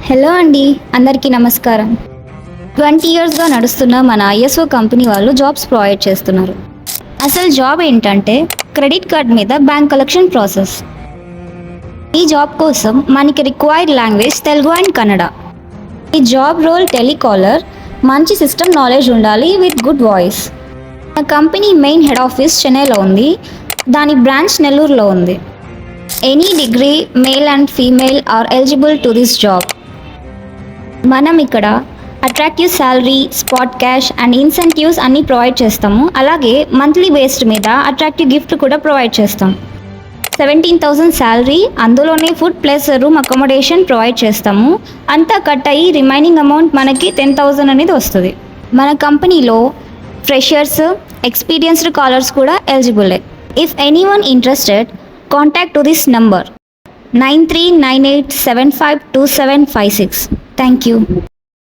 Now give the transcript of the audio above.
Hello అండి, అందరికీ నమస్కారం. 20 ఇయర్స్గా నడుస్తున్న మన ఐఎస్ఓ కంపెనీ వాళ్ళు జాబ్స్ ప్రొవైడ్ చేస్తున్నారు. అసలు జాబ్ ఏంటంటే క్రెడిట్ కార్డ్ మీద బ్యాంక్ కలెక్షన్ ప్రాసెస్. ఈ జాబ్ కోసం మనకి required language Telugu and Kannada. ఈ జాబ్ రోల్ టెలికాలర్. మంచి సిస్టమ్ నాలెడ్జ్ ఉండాలి విత్ గుడ్ వాయిస్. మన కంపెనీ మెయిన్ హెడ్ ఆఫీస్ చెన్నైలో ఉంది, దాని బ్రాంచ్ నెల్లూరులో ఉంది. Any degree male and female are eligible to this job. మనం ఇక్కడ attractive salary, spot cash and incentives అన్నీ ప్రొవైడ్ చేస్తాము. అలాగే మంత్లీ బేస్డ్ మీద అట్రాక్టివ్ గిఫ్ట్ కూడా ప్రొవైడ్ చేస్తాం. 17,000 శాలరీ, అందులోనే food plus room accommodation provide చేస్తాము. అంతా కట్ అయ్యి రిమైనింగ్ అమౌంట్ మనకి 10,000 అనేది వస్తుంది. మన కంపెనీలో ఫ్రెషర్స్, ఎక్స్పీరియన్స్డ్ కాలర్స్ కూడా ఎలిజిబులే. If anyone interested, contact to this number 9398752756. Thank you.